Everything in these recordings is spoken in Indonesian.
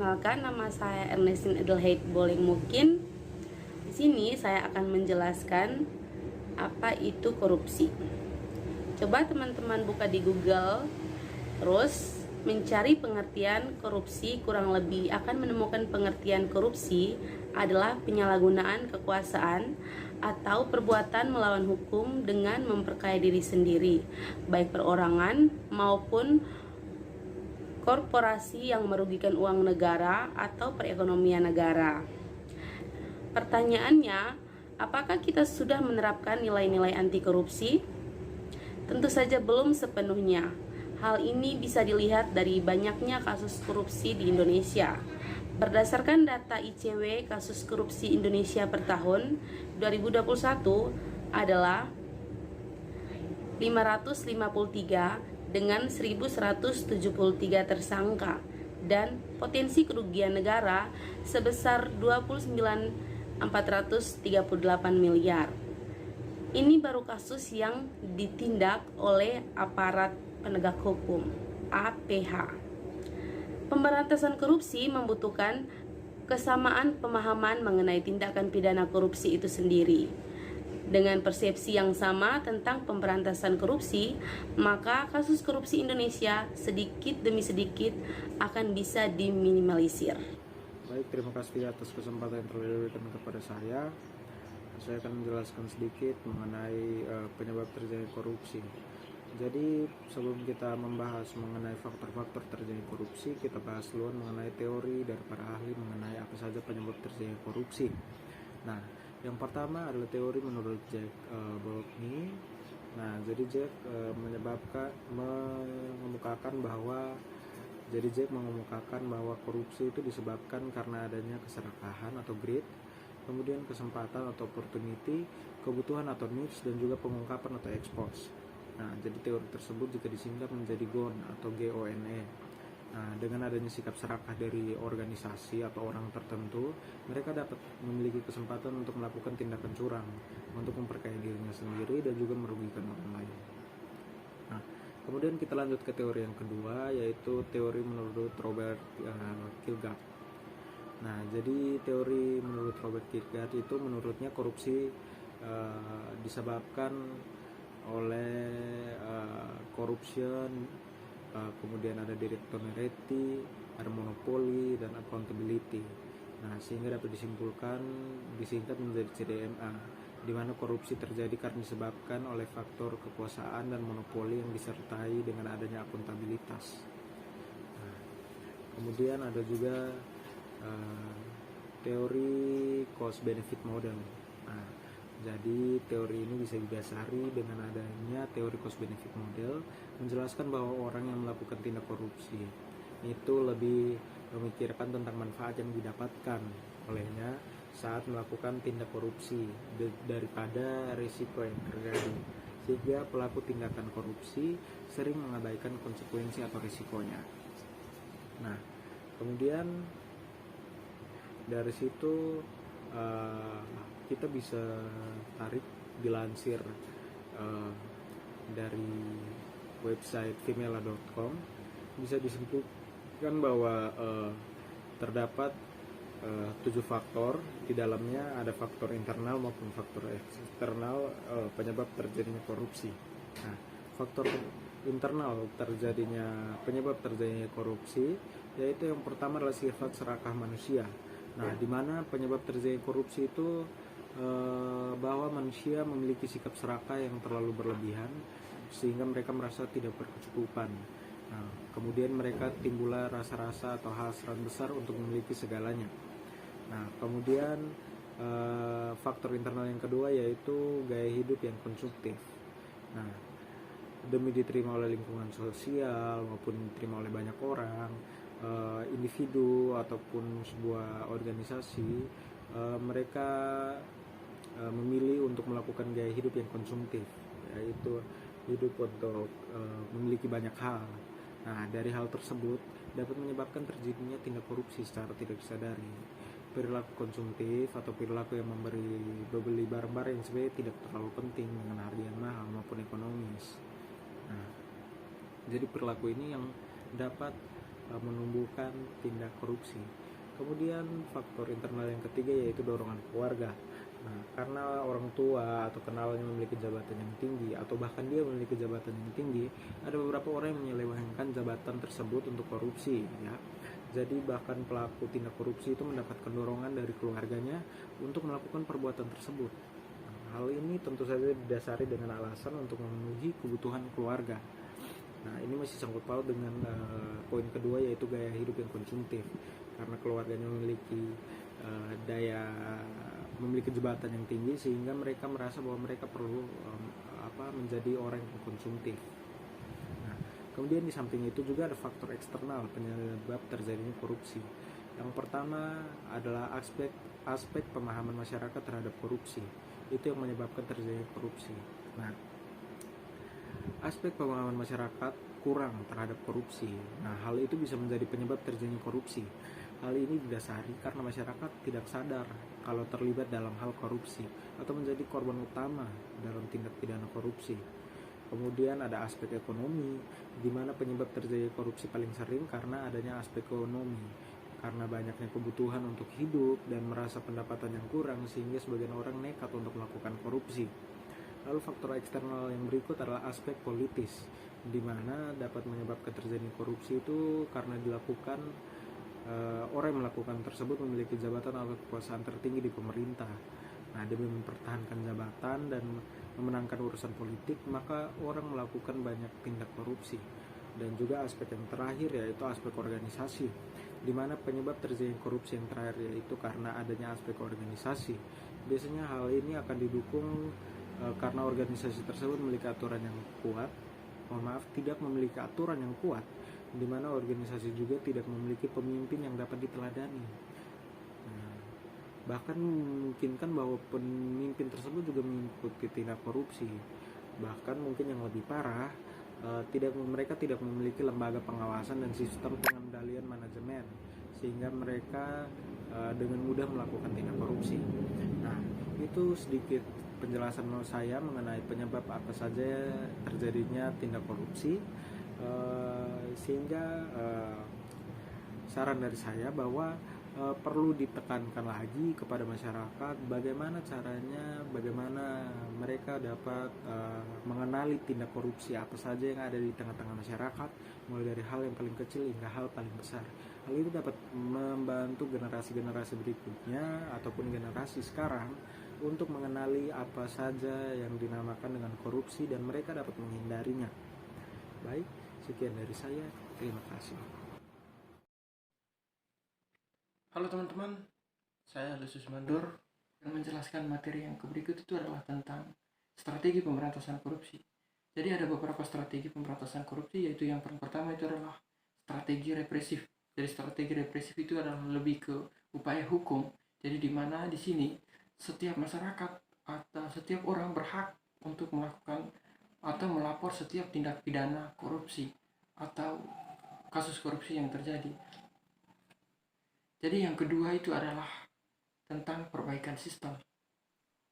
Perkenalkan, nama saya Ernestine Adelheid Boleng Mukin. Di sini saya akan menjelaskan apa itu korupsi. Coba teman-teman buka di Google, terus mencari pengertian korupsi. Kurang lebih akan menemukan pengertian korupsi adalah penyalahgunaan kekuasaan atau perbuatan melawan hukum dengan memperkaya diri sendiri, baik perorangan maupun korporasi yang merugikan uang negara atau perekonomian negara. Pertanyaannya, apakah kita sudah menerapkan nilai-nilai anti korupsi? Tentu saja belum sepenuhnya. Hal ini bisa dilihat dari banyaknya kasus korupsi di Indonesia. Berdasarkan data ICW, kasus korupsi Indonesia per tahun 2021 adalah 553 dengan 1173 tersangka dan potensi kerugian negara sebesar 29.438 miliar. Ini baru kasus yang ditindak oleh aparat penegak hukum (APH). Pemberantasan korupsi membutuhkan kesamaan pemahaman mengenai tindakan pidana korupsi itu sendiri. Dengan persepsi yang sama tentang pemberantasan korupsi, maka kasus korupsi Indonesia sedikit demi sedikit akan bisa diminimalisir. Baik, terima kasih atas kesempatan yang telah diberikan kepada saya. Saya akan menjelaskan sedikit mengenai penyebab terjadi korupsi. Jadi sebelum kita membahas mengenai faktor-faktor terjadi korupsi, kita bahas dulu mengenai teori dari para ahli mengenai apa saja penyebab terjadi korupsi. Nah, yang pertama adalah teori menurut Jack Bologni. Nah, jadi Jack mengemukakan bahwa korupsi itu disebabkan karena adanya keserakahan atau greed, kemudian kesempatan atau opportunity, kebutuhan atau needs, dan juga pengungkapan atau expose. Nah, jadi teori tersebut jika disingkat menjadi GONE atau GONE. Nah, dengan adanya sikap serakah dari organisasi atau orang tertentu, mereka dapat memiliki kesempatan untuk melakukan tindakan curang untuk memperkaya dirinya sendiri dan juga merugikan orang lain. Nah, kemudian kita lanjut ke teori yang kedua, yaitu teori menurut Robert Kierkegaard. Nah, jadi teori menurut Robert Kierkegaard itu menurutnya korupsi disebabkan oleh corruption, kemudian ada directionality, ada monopoli, dan accountability. Nah, sehingga dapat disingkat menjadi CDMA, di mana korupsi terjadi karena disebabkan oleh faktor kekuasaan dan monopoli yang disertai dengan adanya akuntabilitas. Nah, kemudian ada juga teori cost benefit model. Nah, jadi teori ini bisa didasari dengan adanya teori cost benefit model, menjelaskan bahwa orang yang melakukan tindak korupsi itu lebih memikirkan tentang manfaat yang didapatkan olehnya saat melakukan tindak korupsi daripada risiko yang terjadi, sehingga pelaku tindakan korupsi sering mengabaikan konsekuensi atau risikonya. Nah, kemudian dari situ kita bisa dilansir dari website femela.com, bisa disebutkan bahwa terdapat 7 faktor. Di dalamnya ada faktor internal maupun faktor eksternal penyebab terjadinya korupsi. Nah, faktor internal penyebab terjadinya korupsi yaitu yang pertama adalah sifat serakah manusia. Nah, di mana penyebab terjadinya korupsi itu bahwa manusia memiliki sikap serakah yang terlalu berlebihan sehingga mereka merasa tidak berkecukupan. Nah, kemudian mereka timbullah rasa-rasa atau hasrat besar untuk memiliki segalanya. Nah, kemudian faktor internal yang kedua yaitu gaya hidup yang konsumtif. Nah, demi diterima oleh lingkungan sosial maupun diterima oleh banyak orang, individu ataupun sebuah organisasi, mereka memilih untuk melakukan gaya hidup yang konsumtif, yaitu hidup untuk memiliki banyak hal. Nah, dari hal tersebut dapat menyebabkan terjadinya tindak korupsi secara tidak disadari. Perilaku konsumtif atau perilaku yang membeli barang-barang yang sebenarnya tidak terlalu penting dengan harga yang mahal maupun ekonomis. Nah, jadi perilaku ini yang dapat menumbuhkan tindak korupsi. Kemudian faktor internal yang ketiga yaitu dorongan keluarga. Nah, karena orang tua atau kenalannya memiliki jabatan yang tinggi atau bahkan dia memiliki jabatan yang tinggi, ada beberapa orang yang menyelewengkan jabatan tersebut untuk korupsi, ya. Jadi bahkan pelaku tindak korupsi itu mendapatkan dorongan dari keluarganya untuk melakukan perbuatan tersebut. Nah, hal ini tentu saja didasari dengan alasan untuk memenuhi kebutuhan keluarga. Nah, ini masih sangkut paut dengan poin kedua yaitu gaya hidup yang konsumtif. Karena keluarganya memiliki jabatan yang tinggi sehingga mereka merasa bahwa mereka perlu menjadi orang yang konsumtif. Nah, kemudian di samping itu juga ada faktor eksternal penyebab terjadinya korupsi. Yang pertama adalah aspek pemahaman masyarakat terhadap korupsi. Itu yang menyebabkan terjadinya korupsi. Nah, aspek pemahaman masyarakat kurang terhadap korupsi. Nah, hal itu bisa menjadi penyebab terjadinya korupsi. Hal ini didasari karena masyarakat tidak sadar kalau terlibat dalam hal korupsi atau menjadi korban utama dalam tindak pidana korupsi. Kemudian ada aspek ekonomi, di mana penyebab terjadi korupsi paling sering karena adanya aspek ekonomi. Karena banyaknya kebutuhan untuk hidup dan merasa pendapatan yang kurang sehingga sebagian orang nekat untuk melakukan korupsi. Lalu faktor eksternal yang berikut adalah aspek politis, di mana dapat menyebabkan terjadi korupsi itu karena dilakukan orang yang melakukan tersebut memiliki jabatan atau kekuasaan tertinggi di pemerintah. Nah, demi mempertahankan jabatan dan memenangkan urusan politik, maka orang melakukan banyak tindak korupsi. Dan juga aspek yang terakhir yaitu aspek organisasi, di mana penyebab terjadi korupsi yang terakhir yaitu karena adanya aspek organisasi. Biasanya hal ini akan didukung karena organisasi tersebut memiliki aturan yang kuat, tidak memiliki aturan yang kuat, di mana organisasi juga tidak memiliki pemimpin yang dapat diteladani. Nah, bahkan memungkinkan bahwa pemimpin tersebut juga mengikuti tindak korupsi. Bahkan mungkin yang lebih parah, mereka tidak memiliki lembaga pengawasan dan sistem pengendalian manajemen, sehingga mereka dengan mudah melakukan tindak korupsi. Nah, itu sedikit penjelasan saya mengenai penyebab apa saja terjadinya tindak korupsi. Sehingga saran dari saya bahwa perlu ditekankan lagi kepada masyarakat bagaimana caranya, bagaimana mereka dapat mengenali tindak korupsi apa saja yang ada di tengah-tengah masyarakat, mulai dari hal yang paling kecil hingga hal paling besar. Hal itu dapat membantu generasi-generasi berikutnya ataupun generasi sekarang untuk mengenali apa saja yang dinamakan dengan korupsi dan mereka dapat menghindarinya. Baik, sekian dari saya. Terima kasih. Halo teman-teman, saya Lusius Mandur yang menjelaskan materi yang berikut itu adalah tentang strategi pemberantasan korupsi. Jadi ada beberapa strategi pemberantasan korupsi, yaitu yang pertama itu adalah strategi represif. Jadi strategi represif itu adalah lebih ke upaya hukum. Jadi di mana di sini setiap masyarakat atau setiap orang berhak untuk melakukan atau melapor setiap tindak pidana korupsi atau kasus korupsi yang terjadi. Jadi yang kedua itu adalah tentang perbaikan sistem.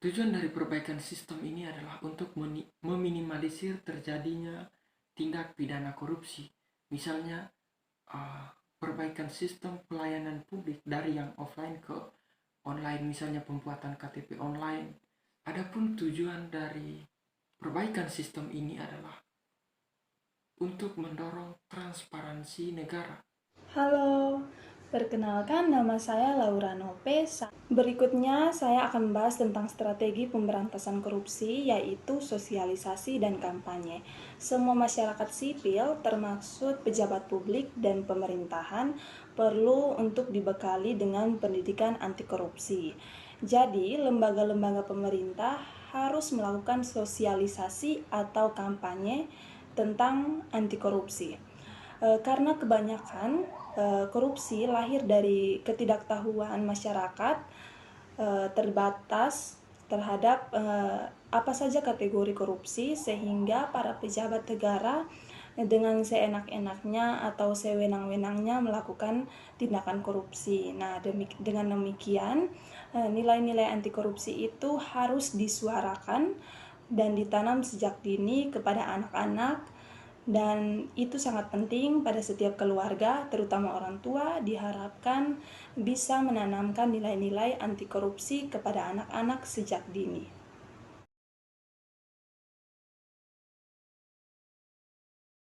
Tujuan dari perbaikan sistem ini adalah untuk meminimalisir terjadinya tindak pidana korupsi. Misalnya perbaikan sistem pelayanan publik dari yang offline ke online, misalnya pembuatan KTP online. Adapun tujuan dari perbaikan sistem ini adalah untuk mendorong transparansi negara. Halo, perkenalkan nama saya Laura Nope. Berikutnya saya akan membahas tentang strategi pemberantasan korupsi, yaitu sosialisasi dan kampanye. Semua masyarakat sipil, termasuk pejabat publik dan pemerintahan, perlu untuk dibekali dengan pendidikan anti korupsi. Jadi, lembaga-lembaga pemerintah harus melakukan sosialisasi atau kampanye tentang anti korupsi. Karena kebanyakan korupsi lahir dari ketidaktahuan masyarakat terbatas terhadap apa saja kategori korupsi, sehingga para pejabat negara dengan seenak-enaknya atau sewenang-wenangnya melakukan tindakan korupsi. Nah, dengan demikian nilai-nilai anti korupsi itu harus disuarakan dan ditanam sejak dini kepada anak-anak Dan itu sangat penting pada setiap keluarga, terutama orang tua, diharapkan bisa menanamkan nilai-nilai anti korupsi kepada anak-anak sejak dini.